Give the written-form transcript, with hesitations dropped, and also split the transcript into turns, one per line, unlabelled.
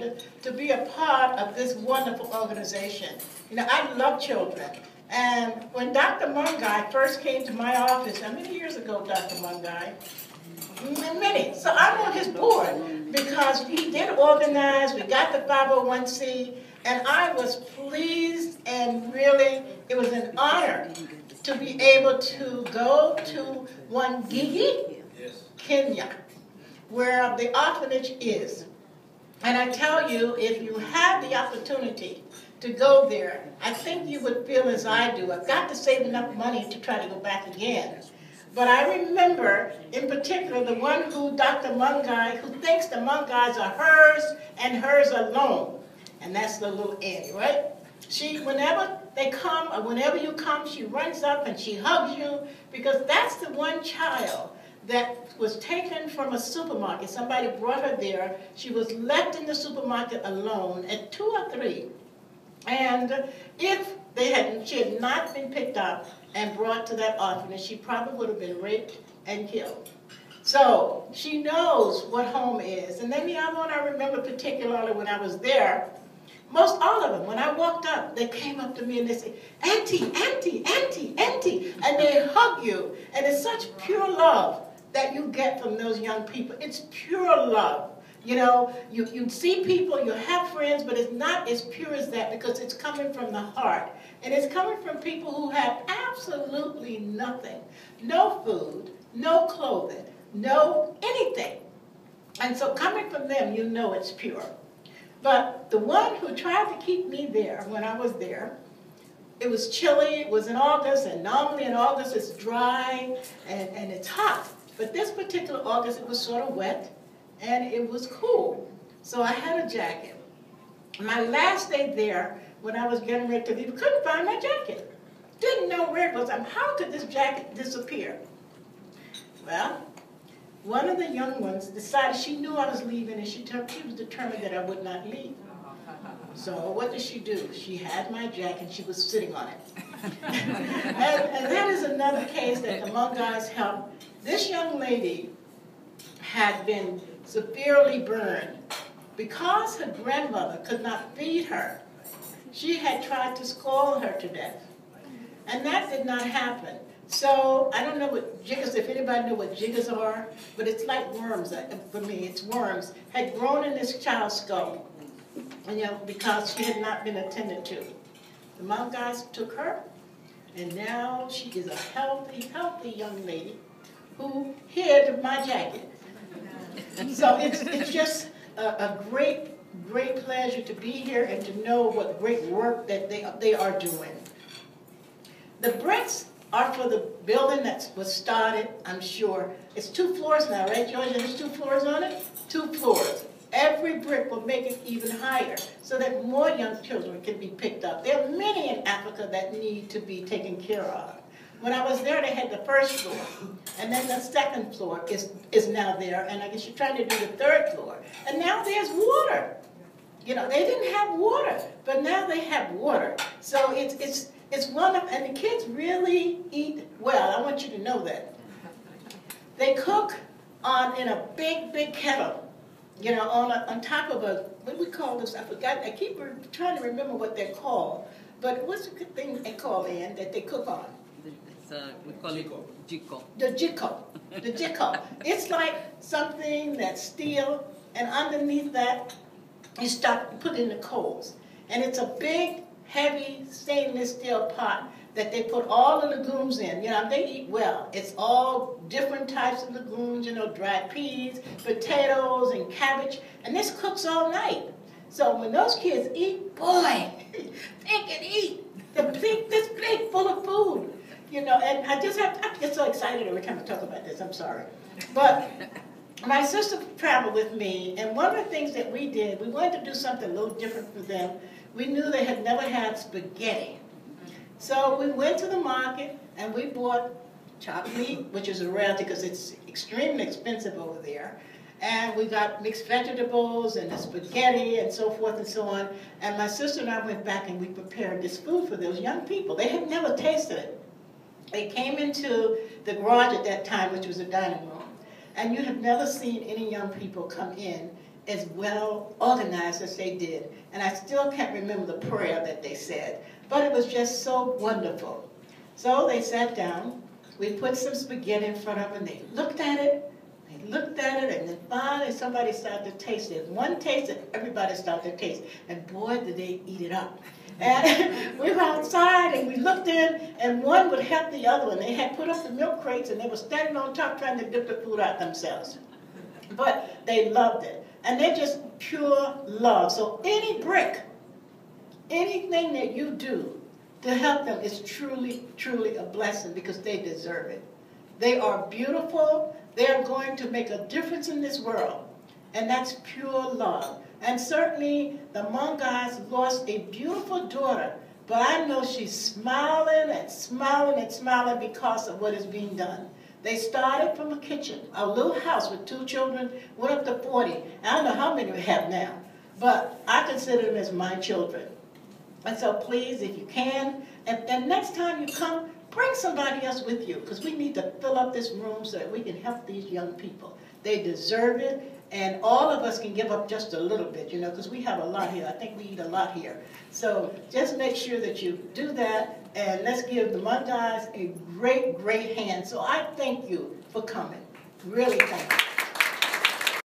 loved to be a part of this wonderful organization. You know, I love children. And when Dr. Mungai first came to my office, how many years ago, Dr. Mungai? Many. So I'm on his board because he did organize, we got the 501c, and I was pleased, and really, it was an honor to be able to go to Wangigi, Kenya, where the orphanage is. And I tell you, if you have the opportunity to go there, I think you would feel as I do. I've got to save enough money to try to go back again. But I remember, in particular, the one who Dr. Mungai, who thinks the Mungais are hers and hers alone. And that's the little Annie, right? She, whenever they come, or whenever you come, she runs up and she hugs you, because that's the one child that was taken from a supermarket. Somebody brought her there. She was left in the supermarket alone at 2 or 3. And if she had not been picked up and brought to that orphanage, she probably would have been raped and killed. So she knows what home is. And then the other one I remember particularly when I was there, most all of them, when I walked up, they came up to me and they said, "Auntie, Auntie, Auntie, Auntie," and they hug you. And it's such pure love that you get from those young people. It's pure love. You know, you see people, you have friends, but it's not as pure as that because it's coming from the heart. And it's coming from people who have absolutely nothing. No food, no clothing, no anything. And so coming from them, you know it's pure. But the one who tried to keep me there when I was there, it was chilly, it was in August, and normally in August it's dry and it's hot. But this particular August it was sort of wet and it was cool. So I had a jacket. My last day there, when I was getting ready to leave, couldn't find my jacket. Didn't know where it was. How could this jacket disappear? Well, one of the young ones decided she knew I was leaving, and she was determined that I would not leave. So what did she do? She had my jacket, and she was sitting on it. and that is another case that the Mungais helped. This young lady had been severely burned. Because her grandmother could not feed her, she had tried to scald her to death. And that did not happen. So, I don't know what jiggers, if anybody know what jiggers are, but it's like worms, for me, it's worms, had grown in this child's skull, you know, because she had not been attended to. The Mungais took her, and now she is a healthy, healthy young lady who hid my jacket. So it's just a great, great pleasure to be here and to know what great work that they are doing. The bricks are for the building that was started, I'm sure. It's 2 floors now, right, Georgia? There's 2 floors on it? 2 floors. Every brick will make it even higher so that more young children can be picked up. There are many in Africa that need to be taken care of. When I was there, they had the 1st floor, and then the 2nd floor is now there, and I guess you're trying to do the 3rd floor. And now there's water. You know, they didn't have water, but now they have water. So it's wonderful, and the kids really eat well. I want you to know that. They cook in a big, big kettle, you know, on top of a, what do we call this? I forgot. I keep trying to remember what they're called. But what's the good thing they call in that they cook on?
We call it jiko.
The jiko. The jiko. It's like something that's steel, and underneath that, you put in the coals. And it's a big, heavy stainless steel pot that they put all the legumes in. You know, they eat well. It's all different types of legumes, you know, dried peas, potatoes, and cabbage. And this cooks all night. So when those kids eat, boy, they can eat. This plate full of food. You know, and I get so excited every time I talk about this. I'm sorry. But my sister traveled with me, and one of the things that we did, we wanted to do something a little different for them. We knew they had never had spaghetti. So we went to the market, and we bought chopped meat, which is a rarity because it's extremely expensive over there. And we got mixed vegetables and the spaghetti and so forth and so on. And my sister and I went back and we prepared this food for those young people. They had never tasted it. They came into the garage at that time, which was a dining room. And you have never seen any young people come in as well organized as they did. And I still can't remember the prayer that they said, but it was just so wonderful. So they sat down, we put some spaghetti in front of them, they looked at it, and then finally somebody started to taste it. One tasted, everybody started to taste, and boy, did they eat it up. And we were outside, and we looked in, and one would help the other one. They had put up the milk crates, and they were standing on top trying to dip the food out themselves. But they loved it, and they're just pure love. So any brick, anything that you do to help them is truly, truly a blessing because they deserve it. They are beautiful. They are going to make a difference in this world, and that's pure love. And certainly the Mungais lost a beautiful daughter, but I know she's smiling and smiling and smiling because of what is being done. They started from a kitchen, a little house with 2 children, went up to 40. I don't know how many we have now, but I consider them as my children. And so please, if you can, and next time you come, bring somebody else with you, because we need to fill up this room so that we can help these young people. They deserve it, and all of us can give up just a little bit, you know, because we have a lot here. I think we eat a lot here. So just make sure that you do that, and let's give the Mungais a great, great hand. So I thank you for coming. Really thank you.